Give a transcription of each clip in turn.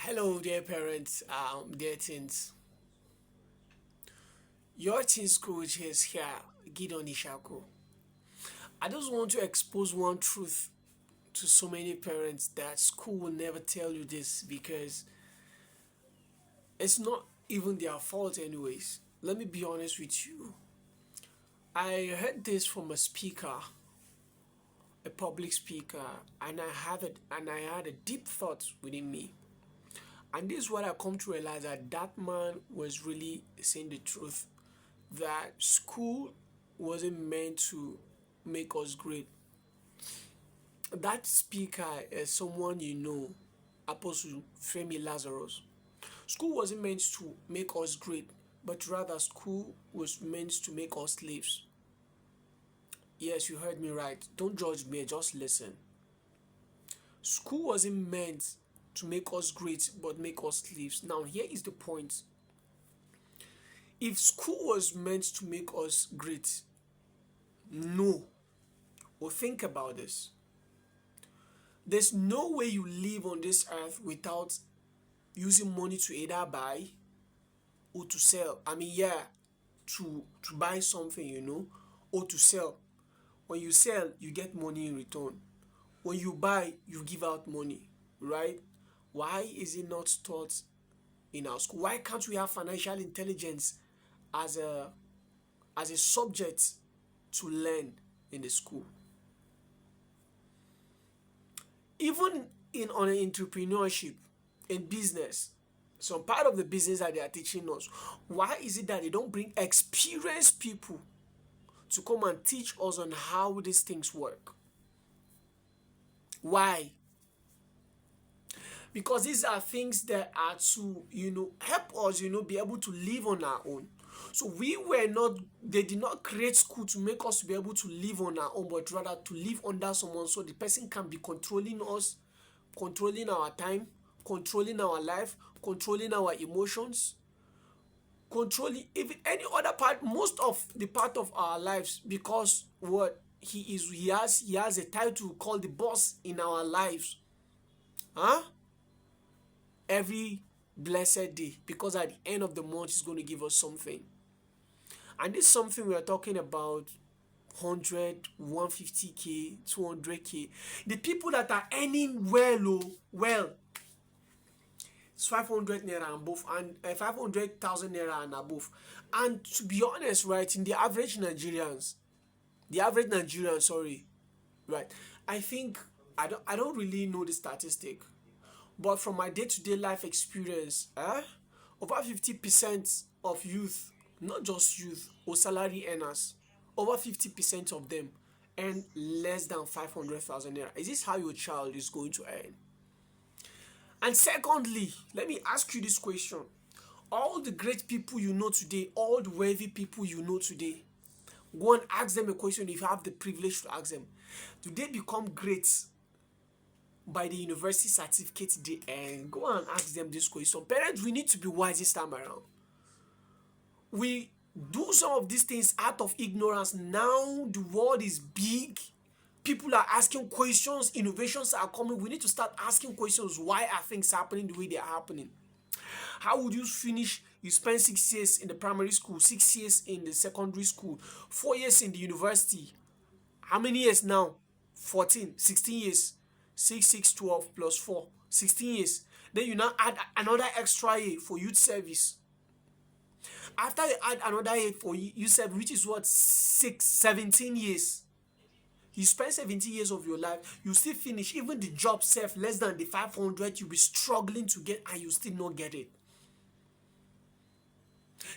Hello, dear parents, dear teens. Your teens coach is here, Gideon Ishaku. I just want to expose one truth to so many parents that school will never tell you this because it's not even their fault, anyways. Let me be honest with you. I heard this from a speaker, a public speaker, and I had a deep thought within me. And this is what I come to realize that that man was really saying the truth. That school wasn't meant to make us great. That speaker is someone you know, Apostle Femi Lazarus. School wasn't meant to make us great, but rather school was meant to make us slaves. Yes, you heard me right. Don't judge me, just listen. School wasn't meant to make us great, but make us slaves. Now, here is the point. If school was meant to make us great, no. Well, think about this. There's no way you live on this earth without using money to either buy or to sell. Yeah, to buy something, or to sell. When you sell, you get money in return. When you buy, you give out money, right? Why is it not taught in our school? Why can't we have financial intelligence as a subject to learn in the school? Even on entrepreneurship, in business, some part of the business that they are teaching us, why is it that they don't bring experienced people to come and teach us on how these things work? Why? Because these are things that are to help us be able to live on our own. So they did not create school to make us be able to live on our own, but rather to live under someone so the person can be controlling us, controlling our time, controlling our life, controlling our emotions, controlling even any other part, most of the part of our lives, because what he has a title called the boss in our lives. Every blessed day, because at the end of the month he's going to give us something. And this is something we are talking about 100, 150k, 200k. The people that are earning well, it's 500 naira and above, and 500,000 naira and above. And to be honest, right, in the average Nigerian, sorry, right, I think I don't really know the statistic, but from my day-to-day life experience, over 50% of youth, not just youth or salary earners, over 50% of them earn less than 500,000 naira. Is this how your child is going to earn? And secondly, let me ask you this question. All the great people you know today, all the wealthy people you know today, go and ask them a question if you have the privilege to ask them. Do they become great by the university certificate they earn? Go and ask them this question. Parents, we need to be wise this time around. We do some of these things out of ignorance. Now the world is big. People are asking questions. Innovations are coming. We need to start asking questions. Why are things happening the way they are happening? How would you finish? You spend 6 years in the primary school, 6 years in the secondary school, 4 years in the university. How many years now? 14, 16 years. 6, 6, 12 plus 4, 16 years. Then you now add another extra year for youth service. After you add another year for youth service, which is what, 6, 17 years. You spend 17 years of your life, you still finish. Even the job self, less than the 500 you'll be struggling to get, and you still not get it.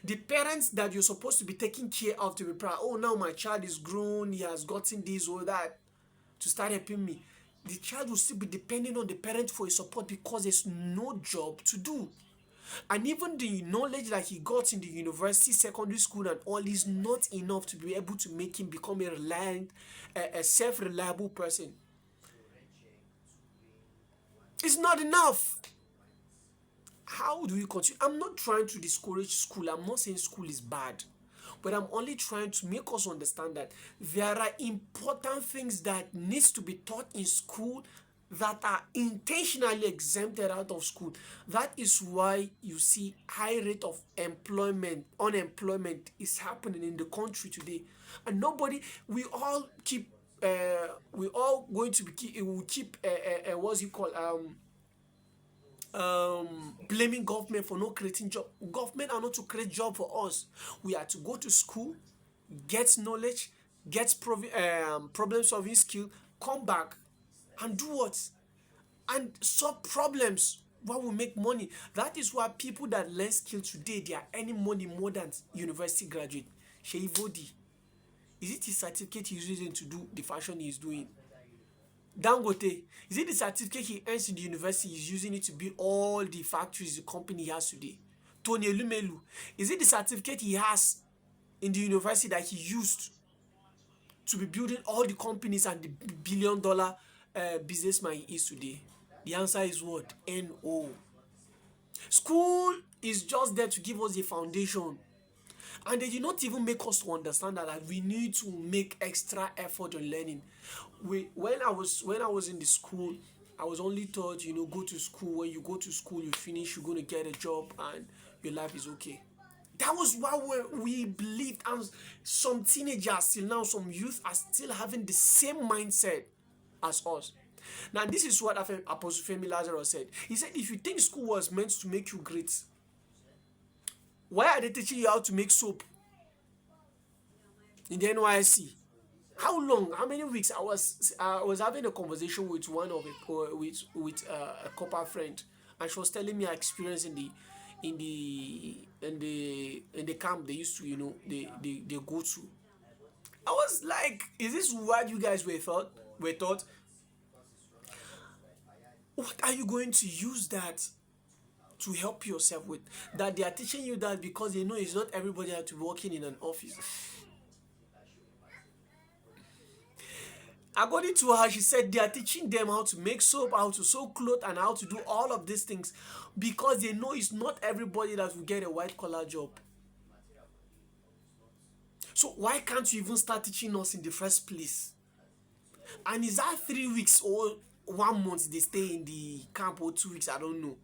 The parents that you're supposed to be taking care of, to be proud, oh, now my child is grown, he has gotten this or that, to start helping me. The child will still be depending on the parent for his support because there's no job to do. And even the knowledge that he got in the university, secondary school and all is not enough to be able to make him become a self-reliable person. It's not enough. How do we continue? I'm not trying to discourage school. I'm not saying school is bad. But I'm only trying to make us understand that there are important things that needs to be taught in school that are intentionally exempted out of school. That is why you see high rate of unemployment is happening in the country today. And nobody, we all keep, we all going to be will keep, what's it called, blaming government for not creating job. Government are not to create job for us. We are to go to school, get knowledge, get problem solving skill, come back and do what? And solve problems what will make money. That is why people that learn skill today, they are earning money more than university graduate. Shey Vodi, is it his certificate he's using to do the fashion he's doing? Dangote, is it the certificate he earns in the university he's using it to build all the factories the company he has today? Tony Elumelu, is it the certificate he has in the university that he used to be building all the companies and the billion-dollar businessman he is today? The answer is what? No. School is just there to give us a foundation. And they did not even make us to understand that we need to make extra effort on learning. When I was in the school, I was only taught, go to school. When you go to school, you finish, you're going to get a job and your life is okay. That was what we believed. And some teenagers till now, some youth are still having the same mindset as us. Now, this is what Apostle Femi Lazarus said. He said, if you think school was meant to make you great, why are they teaching you how to make soap in the NYSC? How long? How many weeks? I was having a conversation with one of a couple friend, and she was telling me her experience in the camp they used to they go to. I was like, is this what you guys were taught? What are you going to use that to help yourself with? That they are teaching you that because they know it's not everybody has to be working in an office. According to her, she said they are teaching them how to make soap, how to sew clothes, and how to do all of these things because they know it's not everybody that will get a white collar job. So why can't you even start teaching us in the first place? And is that 3 weeks or 1 month they stay in the camp or 2 weeks? I don't know.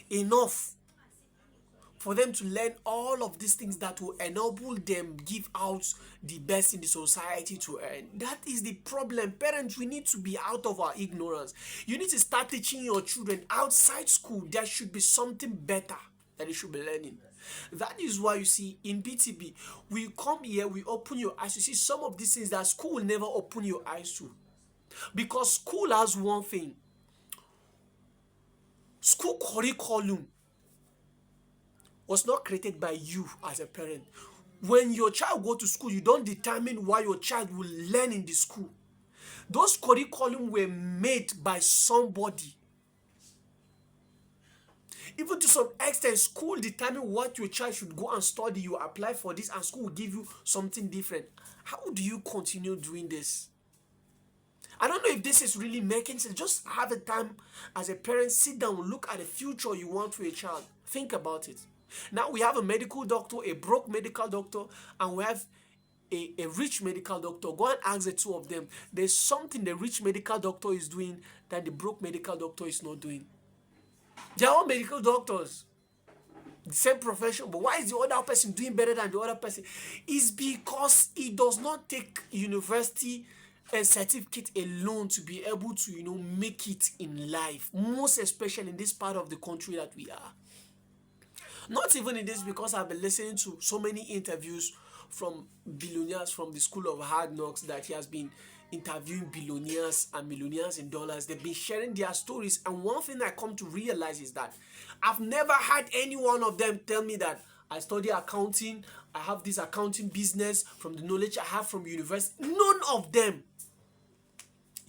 Enough for them to learn all of these things that will enable them give out the best in the society to earn. That is the problem. Parents, we need to be out of our ignorance. You need to start teaching your children outside school. There should be something better that they should be learning. That is why you see in BTB, we come here, we open your eyes. You see some of these things that school will never open your eyes to. Because school has one thing. School curriculum was not created by you as a parent. When your child go to school, you don't determine what your child will learn in the school. Those curriculum were made by somebody. Even to some extent, school determine what your child should go and study. You apply for this and school will give you something different. How do you continue doing this? I don't know if this is really making sense. Just have a time as a parent, sit down, look at the future you want for your child. Think about it. Now we have a medical doctor, a broke medical doctor, and we have a rich medical doctor. Go and ask the two of them. There's something the rich medical doctor is doing that the broke medical doctor is not doing. They are all medical doctors, the same profession, but why is the other person doing better than the other person? It's because he does not take university certificate alone to be able to make it in life, most especially in this part of the country that we are. Not even in this, because I've been listening to so many interviews from billionaires from the School of Hard Knocks that he has been interviewing billionaires and millionaires in dollars. They've been sharing their stories, and one thing I come to realize is that I've never had any one of them tell me that I study accounting, I have this accounting business from the knowledge I have from university. None of them.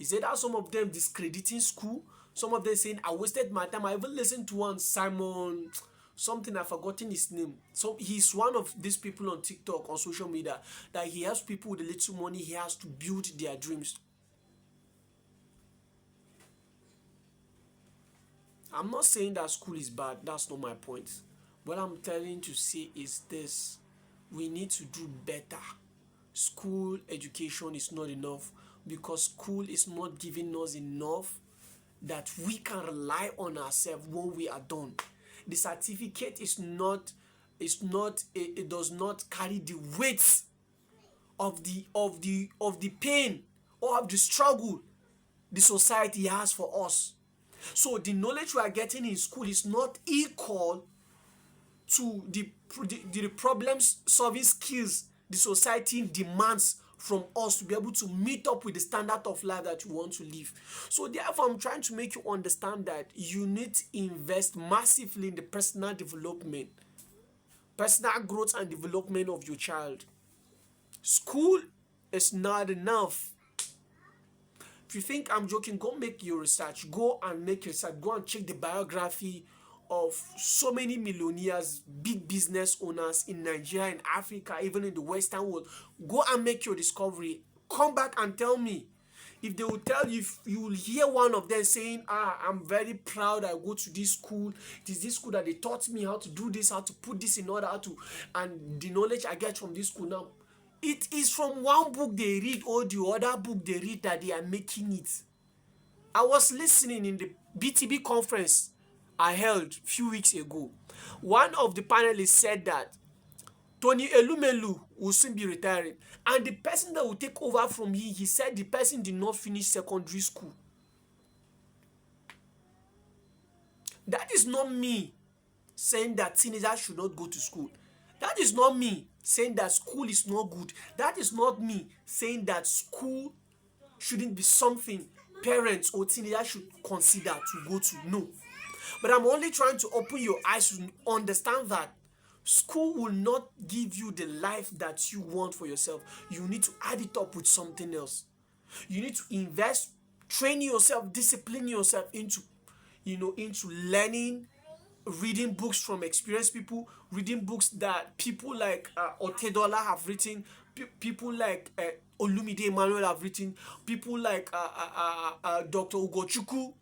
Is it that some of them discrediting school? Some of them saying I wasted my time. I even listened to one Simon something, I've forgotten his name. So he's one of these people on TikTok, on social media, that he helps people with the little money he has to build their dreams. I'm not saying that school is bad. That's not my point. What I'm telling to say is this: we need to do better. School education is not enough, because school is not giving us enough that we can rely on ourselves when we are done. The certificate it does not carry the weight of the pain or of the struggle the society has for us. So the knowledge we are getting in school is not equal to the problem solving skills the society demands from us to be able to meet up with the standard of life that you want to live. So therefore, I'm trying to make you understand that you need to invest massively in the personal development, personal growth and development of your child. School is not enough. If you think I'm joking, go make your research. Go and make research. Go and check the biography of so many millionaires, big business owners in Nigeria, in Africa, even in the Western world. Go and make your discovery. Come back and tell me. If they will tell you, if you will hear one of them saying, I'm very proud I go to this school. It is this school that they taught me how to do this, how to put this in order, and the knowledge I get from this school now. It is from one book they read or the other book they read that they are making it. I was listening in the BTB conference I held a few weeks ago. One of the panelists said that Tony Elumelu will soon be retiring, and the person that will take over from him, he said the person did not finish secondary school. That is not me saying that teenagers should not go to school. That is not me saying that school is not good. That is not me saying that school shouldn't be something parents or teenagers should consider to go to. No. But I'm only trying to open your eyes to understand that school will not give you the life that you want for yourself. You need to add it up with something else. You need to invest, train yourself, discipline yourself into learning, reading books from experienced people, reading books that people like Otedola have written, people like Olumide Emmanuel have written, people like Dr. Ugochukwu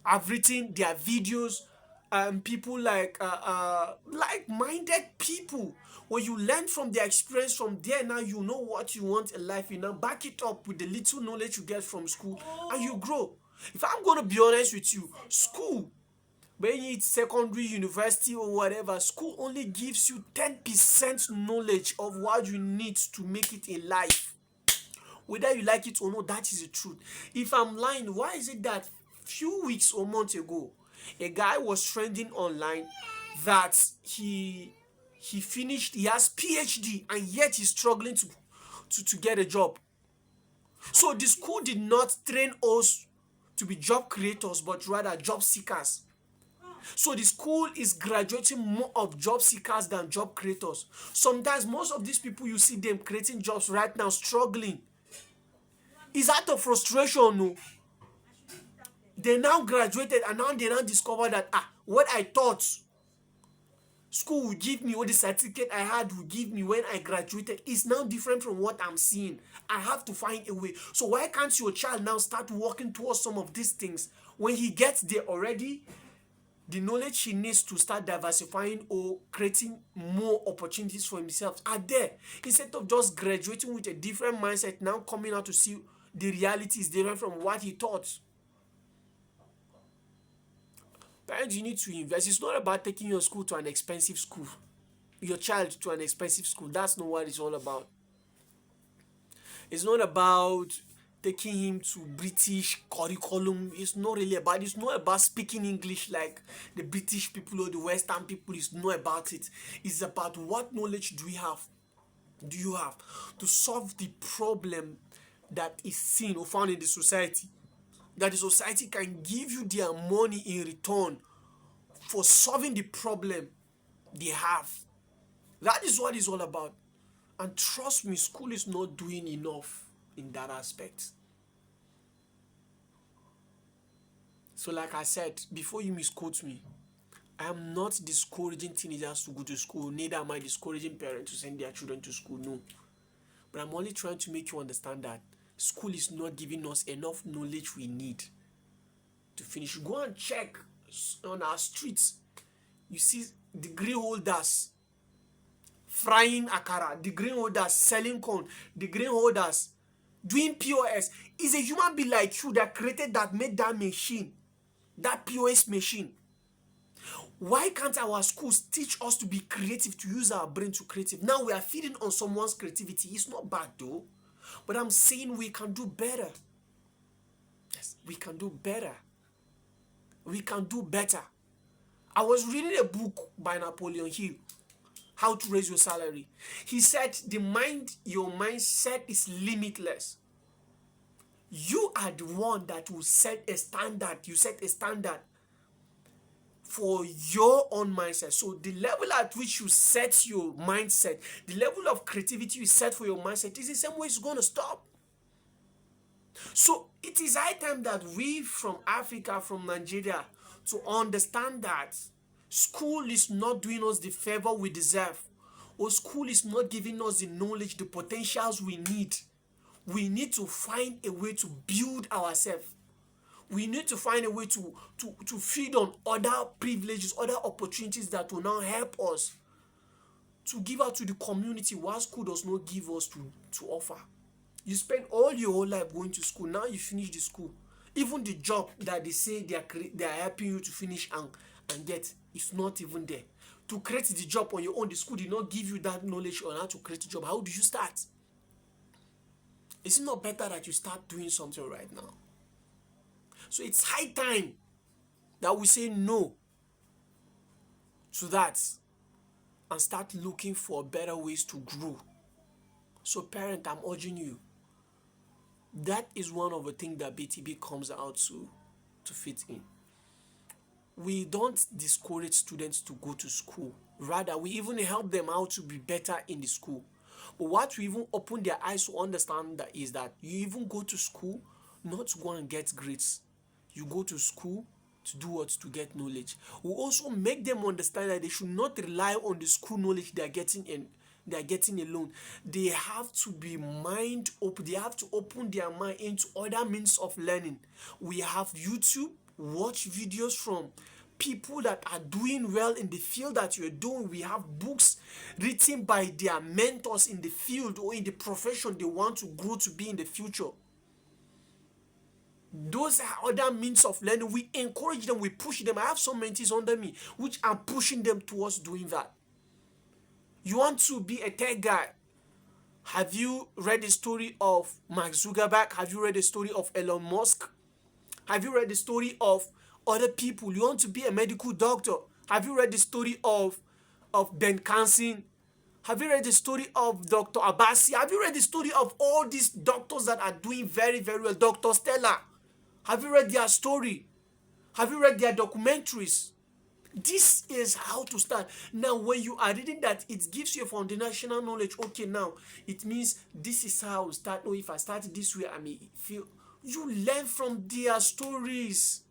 have written their videos, people like-minded people. When you learn from their experience from there, now you know what you want in life. You now back it up with the little knowledge you get from school, and you grow. If I'm going to be honest with you, school, whether it's secondary, university, or whatever, school only gives you 10% knowledge of what you need to make it in life. Whether you like it or not, that is the truth. If I'm lying, why is it that few weeks or months ago, a guy was trending online that he has PhD and yet he's struggling to get a job. So the school did not train us to be job creators, but rather job seekers. So the school is graduating more of job seekers than job creators. Sometimes most of these people, you see them creating jobs right now, struggling. It's out of frustration, no? They now graduated and now they discover that what I thought school would give me, or the certificate I had would give me when I graduated, is now different from what I'm seeing. I have to find a way. So why can't your child now start working towards some of these things? When he gets there already, the knowledge he needs to start diversifying or creating more opportunities for himself are there. Instead of just graduating with a different mindset, now coming out to see the reality is different from what he thought. Parents, you need to invest. It's not about taking your school to an expensive school, your child to an expensive school. That's not what it's all about. It's not about taking him to British curriculum. It's not about speaking English like the British people or the Western people. It's not about it. It's about what knowledge do you have to solve the problem that is seen or found in the society, that the society can give you their money in return for solving the problem they have. That is what it's all about. And trust me, school is not doing enough in that aspect. So like I said, before you misquote me, I am not discouraging teenagers to go to school. Neither am I discouraging parents to send their children to school. No. But I'm only trying to make you understand that school is not giving us enough knowledge we need to finish. Go and check on our streets. You see degree holders frying akara, degree holders selling corn, degree holders doing POS. Is a human being like you that created that, made that machine that POS machine. Why can't our schools teach us to be creative, to use our brain to creative? Now we are feeding on someone's creativity. It's not bad though, but I'm saying we can do better. Yes, we can do better. We can do better. I was reading a book by Napoleon Hill, How to Raise Your Salary. He said your mindset is limitless. You are the one that will set a standard. You set a standard for your own mindset. So the level at which you set your mindset, the level of creativity you set for your mindset is the same way it's going to stop. So it is high time that we from Africa, from Nigeria, to understand that school is not doing us the favor we deserve, or school is not giving us the knowledge, the potentials we need. We need to find a way to build ourselves. We need to find a way to feed on other privileges, other opportunities that will now help us to give out to the community what school does not give us to offer. You spend all your whole life going to school. Now you finish the school. Even the job that they say they are helping you to finish and get, it's not even there. To create the job on your own, the school did not give you that knowledge on how to create a job. How do you start? Is it not better that you start doing something right now? So it's high time that we say no to that and start looking for better ways to grow. So parent, I'm urging you. That is one of the things that BTB comes out to fit in. We don't discourage students to go to school. Rather, we even help them how to be better in the school. But what we even open their eyes to understand that is that you even go to school not to go and get grades. You go to school to do what? To get knowledge. We also make them understand that they should not rely on the school knowledge they are getting alone. They have to be mind open. They have to open their mind into other means of learning. We have YouTube. Watch videos from people that are doing well in the field that you're doing. We have books written by their mentors in the field or in the profession they want to grow to be in the future. Those are other means of learning. We encourage them, we push them. I have some mentees under me which I'm pushing them towards doing that. You want to be a tech guy? Have you read the story of Mark Zuckerberg? Have you read the story of Elon Musk? Have you read the story of other people? You want to be a medical doctor? Have you read the story of Ben Carson? Have you read the story of Dr. Abasi? Have you read the story of all these doctors that are doing very, very well? Dr. Stella. Have you read their story? Have you read their documentaries? This is how to start. Now, when you are reading that, it gives you a foundational knowledge. Okay, now, it means this is how I start. Oh, if I start this way, I may feel... You learn from their stories.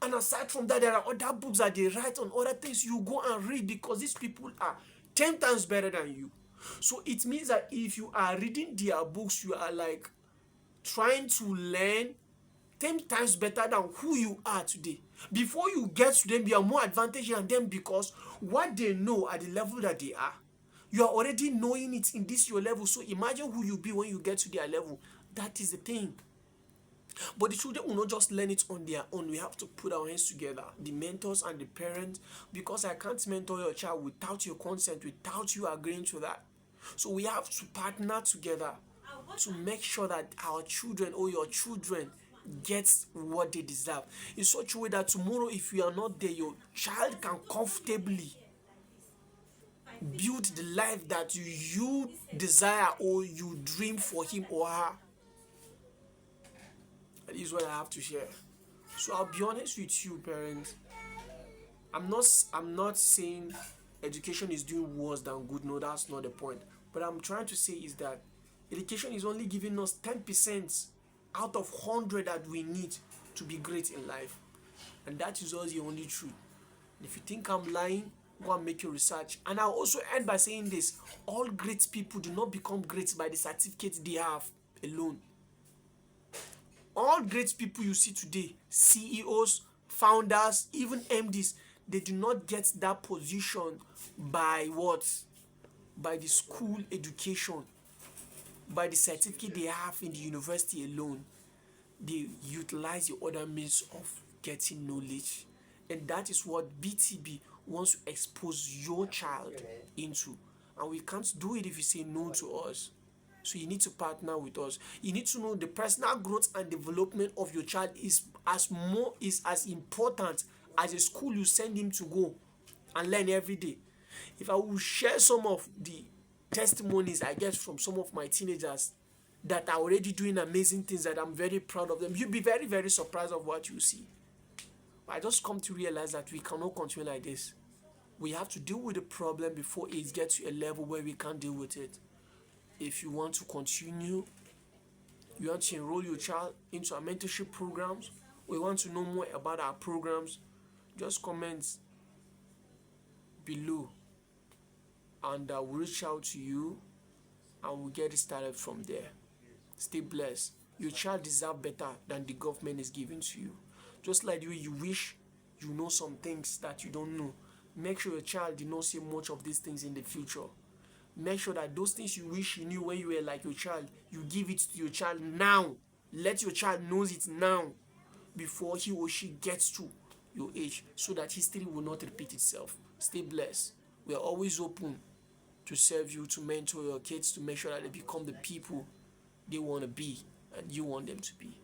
And aside from that, there are other books that they write on other things you go and read because these people are 10 times better than you. So it means that if you are reading their books, you are like trying to learn 10 times better than who you are today. Before you get to them, you are more advantage than them because what they know at the level that they are, you are already knowing it in this your level. So imagine who you'll be when you get to their level. That is the thing. But the children will not just learn it on their own. We have to put our hands together, the mentors and the parents, because I can't mentor your child without your consent, without you agreeing to that. So we have to partner together to make sure that our children or your children gets what they deserve in such a way that tomorrow, if you are not there, your child can comfortably build the life that you desire or you dream for him or her. That is what I have to share. So I'll be honest with you, parents. I'm not saying education is doing worse than good. No, that's not the point. But I'm trying to say is that education is only giving us 10% out of 100 that we need to be great in life. And that is all the only truth. And if you think I'm lying, go and make your research. And I'll also end by saying this. All great people do not become great by the certificate they have alone. All great people you see today, CEOs, founders, even MDs, they do not get that position by what? By the school education, by the certificate they have in the university alone. They utilize the other means of getting knowledge. And that is what BTB wants to expose your child into. And we can't do it if you say no to us. So you need to partner with us. You need to know the personal growth and development of your child is as important as a school you send him to go and learn every day. If I will share some of the testimonies I get from some of my teenagers that are already doing amazing things that I'm very proud of them, you'll be very, very surprised of what you see. I just come to realize that we cannot continue like this. We have to deal with the problem before it gets to a level where we can't deal with it. If you want to continue, you want to enroll your child into our mentorship programs, or you want to know more about our programs, just comment below and we'll reach out to you and we'll get it started from there. Stay blessed. Your child deserves better than the government is giving to you. Just like the way you wish you know some things that you don't know, make sure your child did not see much of these things in the future. Make sure that those things you wish you knew when you were like your child, you give it to your child now. Let your child knows it now before he or she gets to your age, so that history will not repeat itself. Stay blessed. We are always open to serve you, to mentor your kids, to make sure that they become the people they want to be and you want them to be.